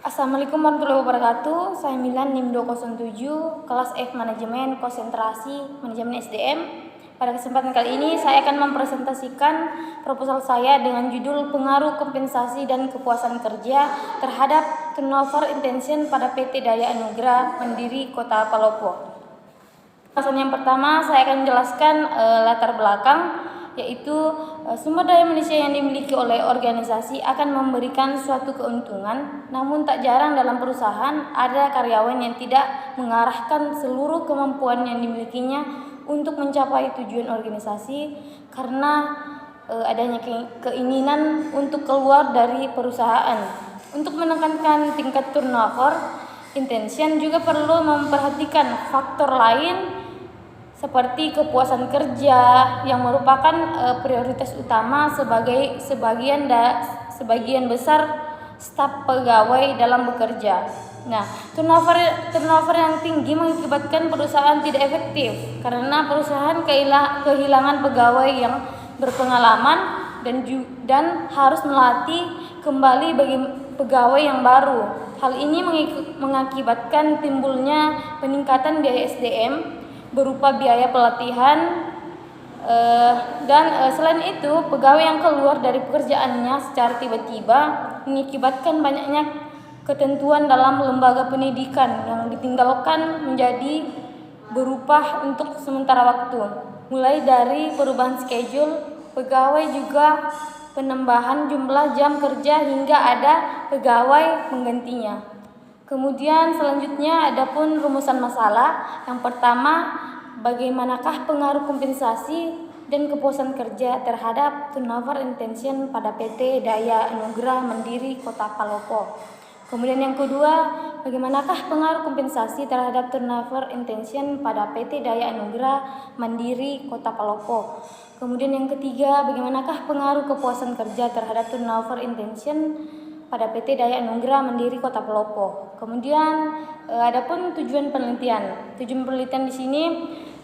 Assalamualaikum warahmatullahi wabarakatuh. Saya Milan NIM 207, kelas F Manajemen Konsentrasi Manajemen SDM. Pada kesempatan kali ini saya akan mempresentasikan proposal saya dengan judul Pengaruh Kompensasi dan Kepuasan Kerja terhadap Turnover Intention pada PT Daya Anugrah Mandiri Kota Palopo. Pasal yang pertama saya akan menjelaskan latar belakang, yaitu sumber daya manusia yang dimiliki oleh organisasi akan memberikan suatu keuntungan, namun tak jarang dalam perusahaan ada karyawan yang tidak mengarahkan seluruh kemampuan yang dimilikinya untuk mencapai tujuan organisasi karena adanya keinginan untuk keluar dari perusahaan. Untuk menekankan tingkat turnover intention juga perlu memperhatikan faktor lain seperti kepuasan kerja yang merupakan prioritas utama sebagian besar staf pegawai dalam bekerja. Nah, turnover yang tinggi mengakibatkan perusahaan tidak efektif karena perusahaan kehilangan pegawai yang berpengalaman dan harus melatih kembali bagi pegawai yang baru. Hal ini mengakibatkan timbulnya peningkatan biaya SDM berupa biaya pelatihan dan selain itu pegawai yang keluar dari pekerjaannya secara tiba-tiba mengakibatkan banyaknya ketentuan dalam lembaga pendidikan yang ditinggalkan menjadi berubah untuk sementara waktu, mulai dari perubahan schedule pegawai juga penambahan jumlah jam kerja hingga ada pegawai penggantinya. Kemudian selanjutnya adapun rumusan masalah. Yang pertama, bagaimanakah pengaruh kompensasi dan kepuasan kerja terhadap turnover intention pada PT Daya Anugrah Mandiri Kota Palopo. Kemudian yang kedua, bagaimanakah pengaruh kompensasi terhadap turnover intention pada PT Daya Anugrah Mandiri Kota Palopo. Kemudian yang ketiga, bagaimanakah pengaruh kepuasan kerja terhadap turnover intention pada PT Daya Anugrah Mandiri Kota Palopo. Kemudian adapun tujuan penelitian. Tujuan penelitian di sini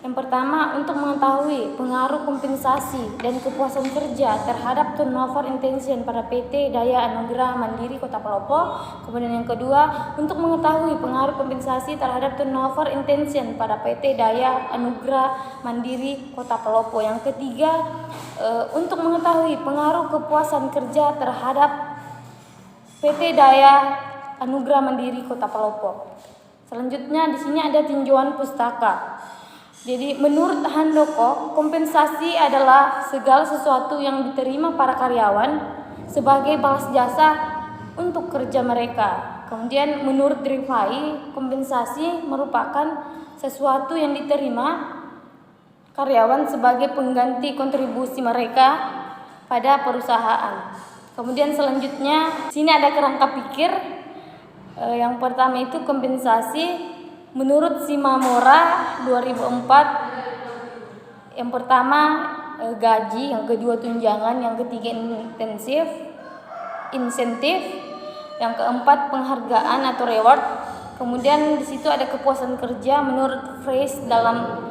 yang pertama untuk mengetahui pengaruh kompensasi dan kepuasan kerja terhadap turnover intention pada PT Daya Anugrah Mandiri Kota Palopo. Kemudian yang kedua untuk mengetahui pengaruh kompensasi terhadap turnover intention pada PT Daya Anugrah Mandiri Kota Palopo. Yang ketiga untuk mengetahui pengaruh kepuasan kerja terhadap PT Daya Anugrah Mandiri Kota Palopo. Selanjutnya di sini ada tinjauan pustaka. Jadi menurut Handoko, kompensasi adalah segala sesuatu yang diterima para karyawan sebagai balas jasa untuk kerja mereka. Kemudian menurut Rifai, kompensasi merupakan sesuatu yang diterima karyawan sebagai pengganti kontribusi mereka pada perusahaan. Kemudian selanjutnya sini ada kerangka pikir. Yang pertama itu kompensasi menurut Shimamura 2004. Yang pertama gaji, yang kedua tunjangan, yang ketiga insentif, yang keempat penghargaan atau reward. Kemudian di situ ada kepuasan kerja menurut Freys dalam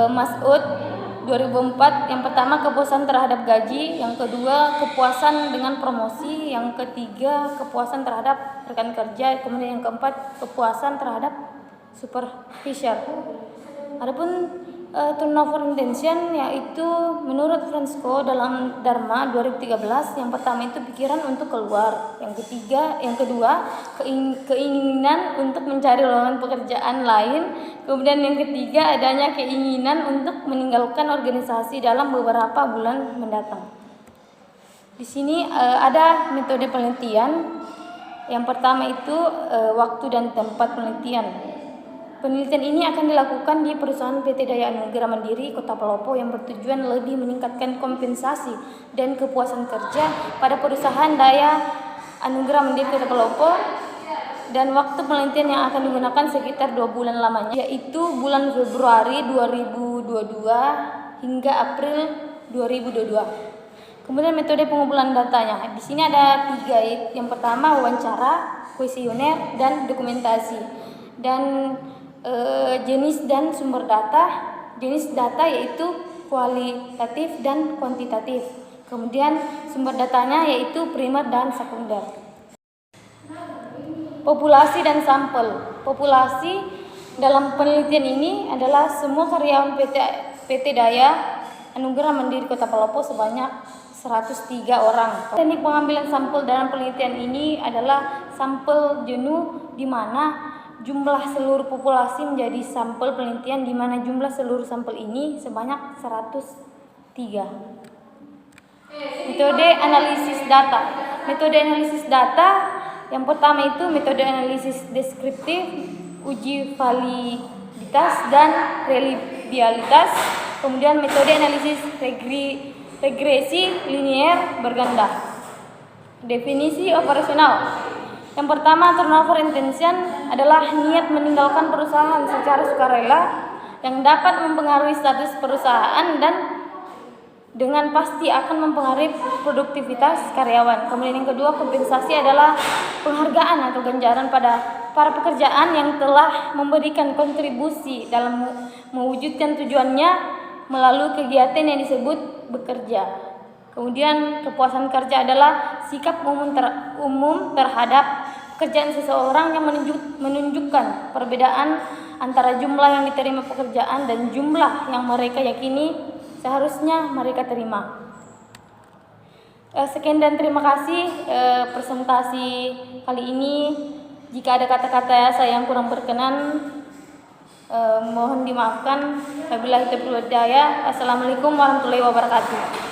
Mas'ud 2004. Yang pertama kepuasan terhadap gaji, yang kedua kepuasan dengan promosi, yang ketiga kepuasan terhadap rekan kerja, kemudian yang keempat kepuasan terhadap supervisor. Adapun turnover intention yaitu menurut Fransko dalam Dharma 2013, yang pertama itu pikiran untuk keluar, yang kedua keinginan untuk mencari lowongan pekerjaan lain, kemudian yang ketiga adanya keinginan untuk meninggalkan organisasi dalam beberapa bulan mendatang. Di sini ada metode penelitian. Yang pertama itu waktu dan tempat penelitian. Penelitian ini akan dilakukan di perusahaan PT Daya Anugrah Mandiri Kota Palopo yang bertujuan lebih meningkatkan kompensasi dan kepuasan kerja pada perusahaan Daya Anugrah Mandiri Kota Palopo, dan waktu penelitian yang akan digunakan sekitar 2 bulan lamanya, yaitu bulan Februari 2022 hingga April 2022. Kemudian metode pengumpulan datanya. Di sini ada 3. Yang pertama wawancara, kuesioner, dan dokumentasi. Dan jenis dan sumber data. Jenis data yaitu kualitatif dan kuantitatif. Kemudian sumber datanya yaitu primer dan sekunder. populasi dan sampel. Populasi dalam penelitian ini adalah semua karyawan PT Daya Anugerah Mandiri Kota Palopo sebanyak 103 orang. Teknik pengambilan sampel dalam penelitian ini adalah sampel jenuh, di mana jumlah seluruh populasi menjadi sampel penelitian, di mana jumlah seluruh sampel ini sebanyak 103. Metode analisis data. Metode analisis data yang pertama itu metode analisis deskriptif, uji validitas dan reliabilitas. Kemudian metode analisis regresi linier berganda. Definisi operasional. Yang pertama, turnover intention adalah niat meninggalkan perusahaan secara sukarela yang dapat mempengaruhi status perusahaan dan dengan pasti akan mempengaruhi produktivitas karyawan. Kemudian yang kedua, kompensasi adalah penghargaan atau ganjaran pada para pekerjaan yang telah memberikan kontribusi dalam mewujudkan tujuannya melalui kegiatan yang disebut bekerja. Kemudian kepuasan kerja adalah sikap umum terhadap pekerjaan seseorang yang menunjukkan perbedaan antara jumlah yang diterima pekerjaan dan jumlah yang mereka yakini seharusnya mereka terima. Sekian dan terima kasih presentasi kali ini. Jika ada kata-kata saya yang kurang berkenan, mohon dimaafkan. Wabillahi taufiq wal hidayah. Assalamualaikum warahmatullahi wabarakatuh.